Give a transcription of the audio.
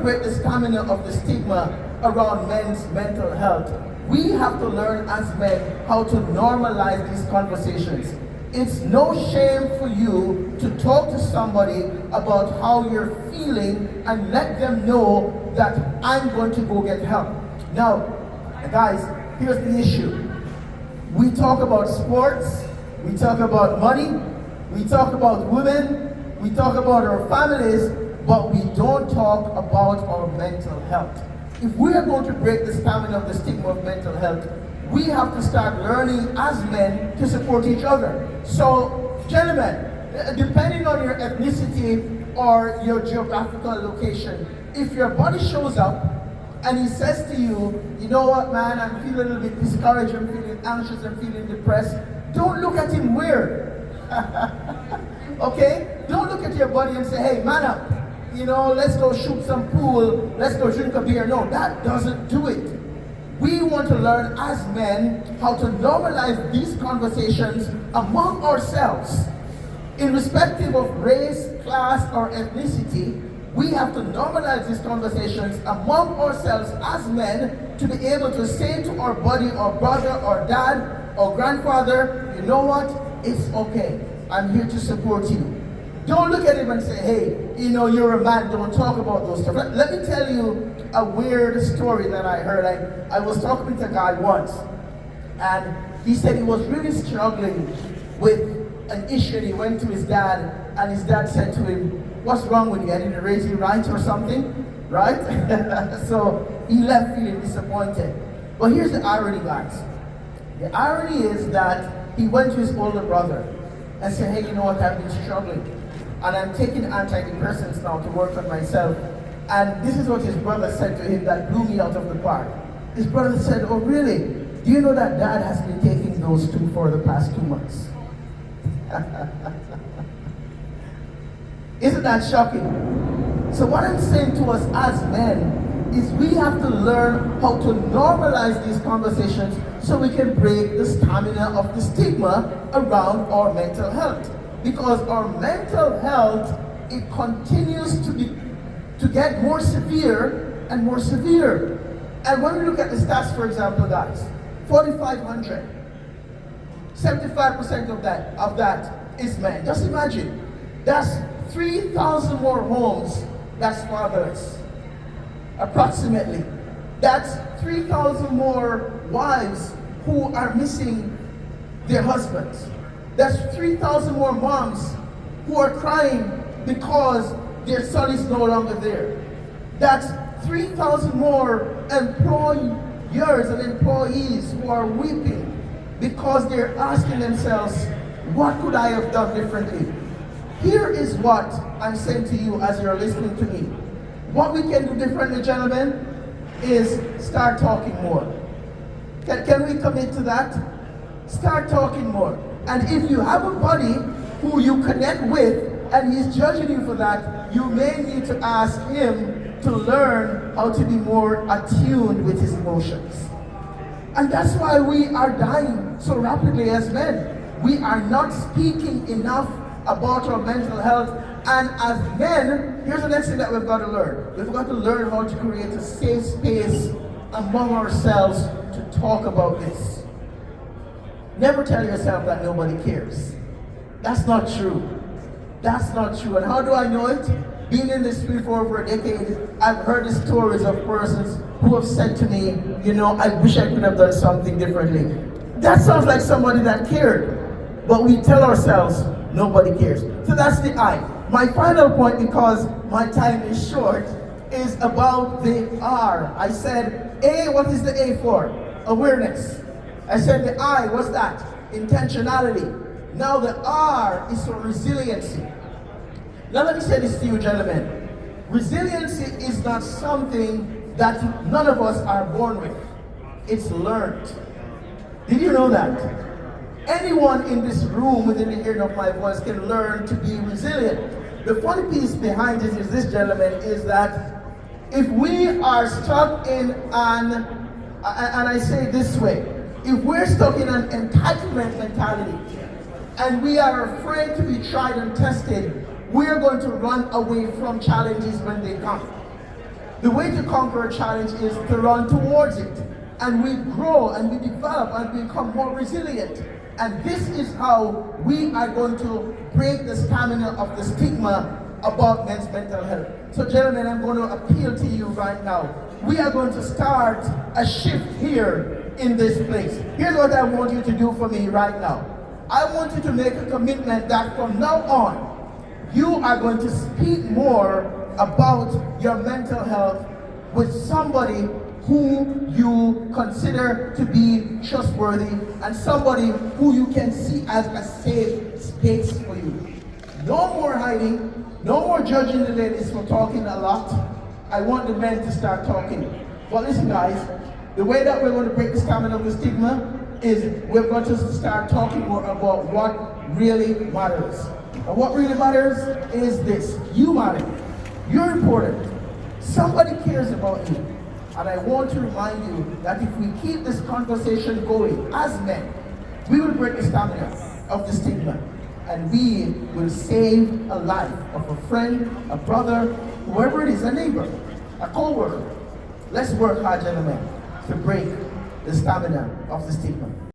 Break the stamina of the stigma around men's mental health, we have to learn as men how to normalize these conversations. It's no shame for you to talk to somebody about how you're feeling and let them know that I'm going to go get help. Now, guys, here's the issue. We talk about sports, we talk about money, we talk about women, we talk about our families, but we don't talk about our mental health. If we are going to break the stamina of the stigma of mental health, we have to start learning as men to support each other. So, gentlemen, depending on your ethnicity or your geographical location, if your buddy shows up and he says to you, you know what, man, I'm feeling a little bit discouraged, I'm feeling anxious, I'm feeling depressed, don't look at him weird. Okay? Don't look at your buddy and say, hey, man up. You know, let's go shoot some pool, let's go drink a beer. No, that doesn't do it. We want to learn as men how to normalize these conversations among ourselves. Irrespective of race, class, or ethnicity, we have to normalize these conversations among ourselves as men to be able to say to our buddy, or brother, or dad, or grandfather, you know what, it's okay, I'm here to support you. Don't look at him and say, hey, you know, you're a man, don't talk about those stuff. Let me tell you a weird story that I heard. I was talking to a guy once, and he said he was really struggling with an issue, and he went to his dad, and his dad said to him, what's wrong with you? I didn't raise you right or something, right? So he left feeling disappointed. But here's the irony, guys. The irony is that he went to his older brother and said, hey, you know what, I've been struggling. And I'm taking antidepressants now to work on myself. And this is what his brother said to him that blew me out of the park. His brother said, oh really? Do you know that dad has been taking those two for the past 2 months? Isn't that shocking? So what I'm saying to us as men is we have to learn how to normalize these conversations so we can break the stamina of the stigma around our mental health. Because our mental health, it continues to get more severe and more severe. And when we look at the stats, for example, guys, 4,500, 75% of that is men. Just imagine, that's 3,000 more homes that's fatherless, approximately. That's 3,000 more wives who are missing their husbands. That's 3,000 more moms who are crying because their son is no longer there. That's 3,000 more employers and employees who are weeping because they're asking themselves, what could I have done differently? Here is what I'm saying to you as you're listening to me. What we can do differently, gentlemen, is start talking more. Can we commit to that? Start talking more. And if you have a buddy who you connect with and he's judging you for that, you may need to ask him to learn how to be more attuned with his emotions. And that's why we are dying so rapidly as men. We are not speaking enough about our mental health. And as men, here's the next thing that we've got to learn. We've got to learn how to create a safe space among ourselves to talk about this. Never tell yourself that nobody cares. That's not true. That's not true. And how do I know it? Being in this field for over a decade, I've heard the stories of persons who have said to me, you know, I wish I could have done something differently. That sounds like somebody that cared. But we tell ourselves, nobody cares. So that's the I. My final point, because my time is short, is about the R. I said, A, what is the A for? Awareness. I said the I, what's that? Intentionality. Now the R is for resiliency. Now let me say this to you, gentlemen. Resiliency is not something that none of us are born with. It's learned. Did you know that? Anyone in this room within the hearing of my voice can learn to be resilient. The funny piece behind it is this, gentlemen, is that if we are stuck in and I say it this way, if we're stuck in an entitlement mentality and we are afraid to be tried and tested, we're going to run away from challenges when they come. The way to conquer a challenge is to run towards it. And we grow and we develop and become more resilient. And this is how we are going to break the stamina of the stigma about men's mental health. So gentlemen, I'm going to appeal to you right now. We are going to start a shift here in this place. Here's what I want you to do for me right now. I want you to make a commitment that from now on, you are going to speak more about your mental health with somebody who you consider to be trustworthy and somebody who you can see as a safe space for you. No more hiding, no more judging the ladies for talking a lot. I want the men to start talking. But listen guys, the way that we're going to break the stamina of the stigma is we're going to start talking more about what really matters. And what really matters is this: you matter. You're important. Somebody cares about you. And I want to remind you that if we keep this conversation going as men, we will break the stamina of the stigma. And we will save a life of a friend, a brother, whoever it is, a neighbor, a co-worker. Let's work hard, gentlemen, to break the stamina of the stigma.